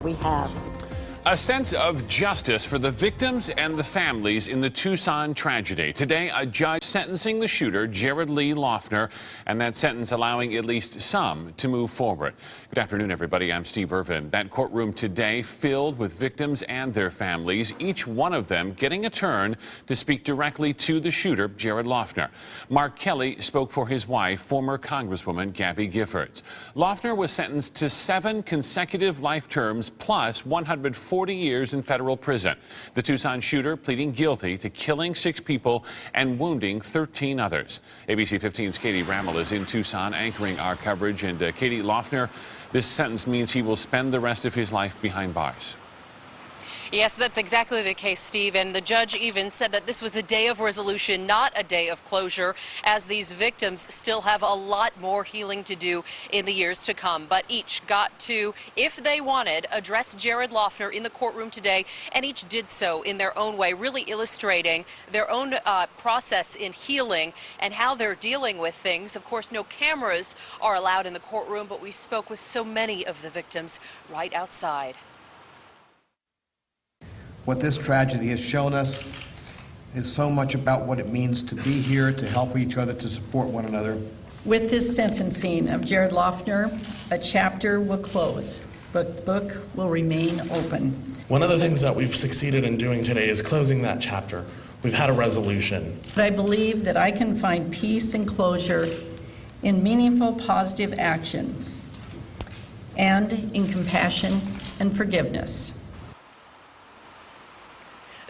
we have. A sense of justice for the victims and the families in the Tucson tragedy. Today, a judge sentencing the shooter, Jared Lee Laughner, and that sentence allowing at least some to move forward. Good afternoon, everybody. I'm Steve Irvin. That courtroom today filled with victims and their families, each one of them getting a turn to speak directly to the shooter, Jared Laughner. Mark Kelly spoke for his wife, former Congresswoman Gabby Giffords. Laughner was sentenced to 7 consecutive life terms plus 140 years in federal prison. The Tucson shooter pleading guilty to killing 6 people and wounding 13 others. ABC 15's Katie Rammel is in Tucson anchoring our coverage. And Katie, Laughner, this sentence means he will spend the rest of his life behind bars. Yes, that's exactly the case, Steve. And the judge even said that this was a day of resolution, not a day of closure, as these victims still have a lot more healing to do in the years to come. But each got to, if they wanted, address Jared Laughner in the courtroom today, and each did so in their own way, really illustrating their own process in healing and how they're dealing with things. Of course, no cameras are allowed in the courtroom, but we spoke with so many of the victims right outside. What this tragedy has shown us is so much about what it means to be here, to help each other, to support one another. With this sentencing of Jared Laughner, a chapter will close, but the book will remain open. One of the things that we've succeeded in doing today is closing that chapter. We've had a resolution. But I believe that I can find peace and closure in meaningful, positive action and in compassion and forgiveness.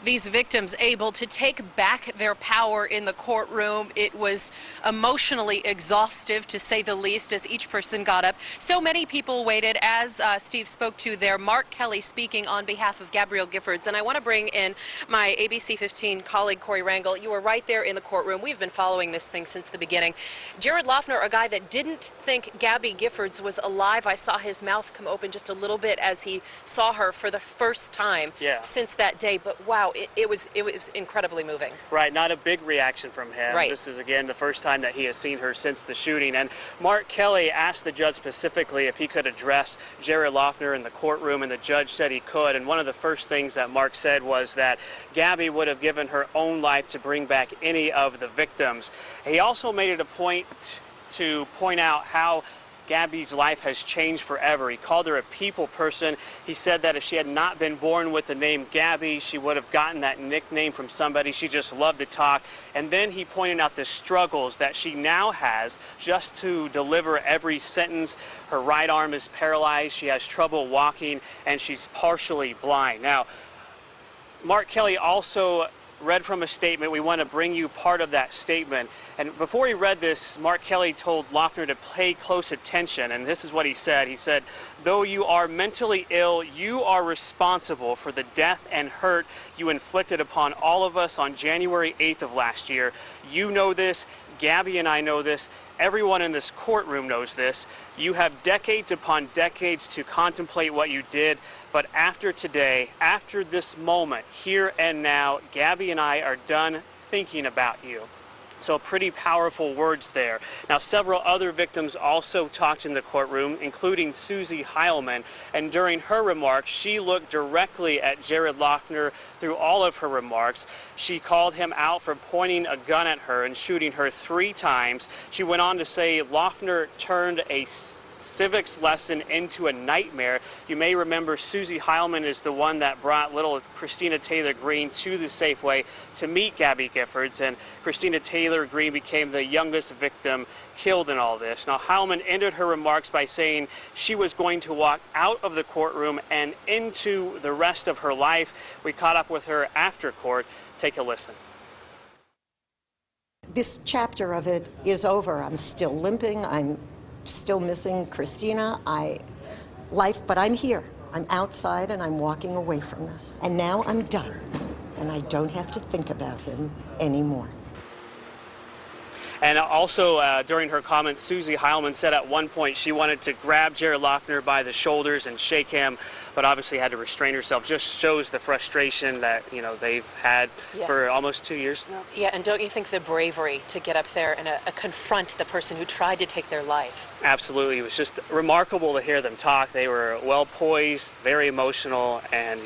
These victims able to take back their power in the courtroom. It was emotionally exhaustive, to say the least, as each person got up. So many people waited, as Steve spoke to there. Mark Kelly speaking on behalf of Gabrielle Giffords. And I want to bring in my ABC 15 colleague, Corey Rangel. You were right there in the courtroom. We've been following this thing since the beginning. Jared Laughner, a guy that didn't think Gabby Giffords was alive. I saw his mouth come open just a little bit as he saw her for the first time since that day. But wow, it was incredibly moving. Right, not a big reaction from him. Right. This is, again, the first time that he has seen her since the shooting. And Mark Kelly asked the judge specifically if he could address Jared Laughner in the courtroom, and the judge said he could. And one of the first things that Mark said was that Gabby would have given her own life to bring back any of the victims. He also made it a point to point out how Gabby's life has changed forever. He called her a people person. He said that if she had not been born with the name Gabby, she would have gotten that nickname from somebody. She just loved to talk. And then he pointed out the struggles that she now has just to deliver every sentence. Her right arm is paralyzed. She has trouble walking, and she's partially blind. Now, Mark Kelly also read from a statement. We want to bring you part of that statement. And before he read this, Mark Kelly told Laughner to pay close attention. And this is what he said. He said, "Though you are mentally ill, you are responsible for the death and hurt you inflicted upon all of us on January 8th of last year. You know this. Gabby and I know this. Everyone in this courtroom knows this. You have decades upon decades to contemplate what you did. But after today, after this moment, here and now, Gabby and I are done thinking about you." So pretty powerful words there. Now, several other victims also talked in the courtroom, including Susie Heilman. And during her remarks, she looked directly at Jared Laughner through all of her remarks. She called him out for pointing a gun at her and shooting her 3 times. She went on to say Laughner turned a civics lesson into a nightmare. You may remember Susie Heilman is the one that brought little Christina Taylor Greene to the Safeway to meet Gabby Giffords, and Christina Taylor Greene became the youngest victim killed in all this. Now, Heilman ended her remarks by saying she was going to walk out of the courtroom and into the rest of her life. We caught up with her after court. Take a listen. This chapter of it is over. I'm still limping. I'm still missing Christina. But I'm here. I'm outside and I'm walking away from this. And now I'm done. And I don't have to think about him anymore. And also during her comments, Susie Heilman said at one point she wanted to grab Jared Laughner by the shoulders and shake him, but obviously had to restrain herself. Just shows the frustration that, they've had for almost 2 years now. Yeah, and don't you think the bravery to get up there and confront the person who tried to take their life? Absolutely. It was just remarkable to hear them talk. They were well poised, very emotional, and,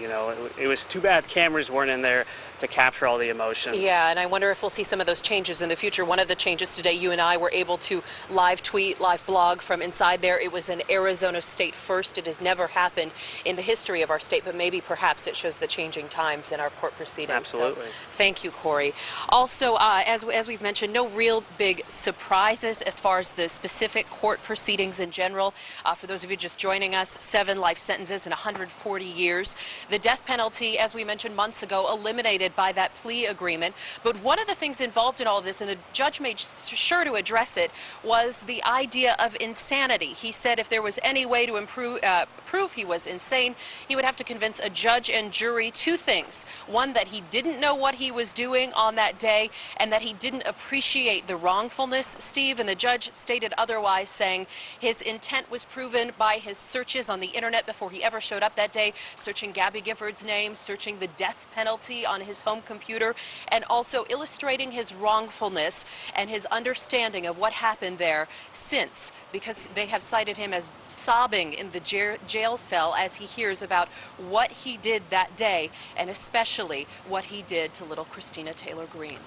it was too bad cameras weren't in there to capture all the emotion. Yeah, and I wonder if we'll see some of those changes in the future. One of the changes today, you and I were able to live tweet, live blog from inside there. It was an Arizona state first. It has never happened in the history of our state, but maybe perhaps it shows the changing times in our court proceedings. Absolutely. So, thank you, Corey. Also, as we've mentioned, no real big surprises as far as the specific court proceedings in general. For those of you just joining us, 7 life sentences and 140 years. The death penalty, as we mentioned months ago, eliminated by that plea agreement. But one of the things involved in all of this, and the judge made sure to address it, was the idea of insanity. He said if there was any way to prove he was insane, he would have to convince a judge and jury 2 things. One, that he didn't know what he was doing on that day, and that he didn't appreciate the wrongfulness, Steve. And the judge stated otherwise, saying his intent was proven by his searches on the internet before he ever showed up that day, searching Gabby Gifford's name, searching the death penalty on his home computer, and also illustrating his wrongfulness and his understanding of what happened there since, because they have cited him as sobbing in the jail cell as he hears about what he did that day, and especially what he did to little Christina Taylor Greene.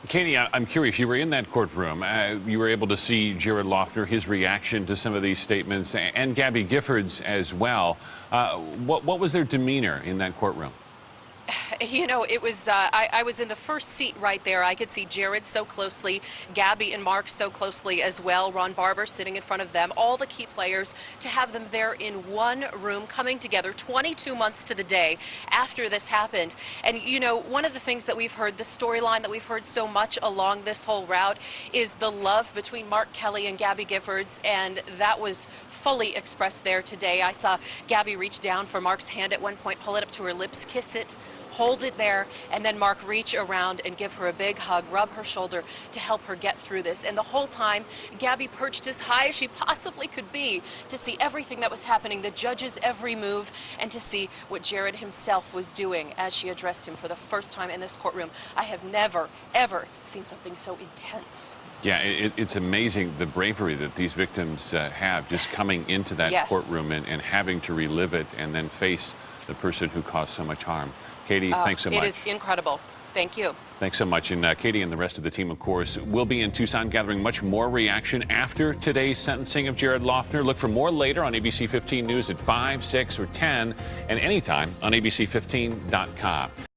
Katie, I'm curious, you were in that courtroom. You were able to see Jared Laughner, his reaction to some of these statements, and Gabby Gifford's as well. What was their demeanor in that courtroom? It was, I was in the first seat right there. I could see Jared so closely, Gabby and Mark so closely as well, Ron Barber sitting in front of them, all the key players, to have them there in one room coming together 22 months to the day after this happened. And, one of the things that we've heard, the storyline that we've heard so much along this whole route, is the love between Mark Kelly and Gabby Giffords, and that was fully expressed there today. I saw Gabby reach down for Mark's hand at one point, pull it up to her lips, kiss it, hold it there, and then Mark reach around and give her a big hug, rub her shoulder to help her get through this. And the whole time, Gabby perched as high as she possibly could be to see everything that was happening, the judge's every move, and to see what Jared himself was doing as she addressed him for the first time in this courtroom. I have never, ever seen something so intense. Yeah, it's amazing the bravery that these victims have just coming into that courtroom and having to relive it and then face the person who caused so much harm. Katie, thanks so much. It is incredible. Thank you. Thanks so much. And Katie and the rest of the team, of course, will be in Tucson gathering much more reaction after today's sentencing of Jared Laughner. Look for more later on ABC 15 News at 5, 6, or 10, and anytime on ABC15.com.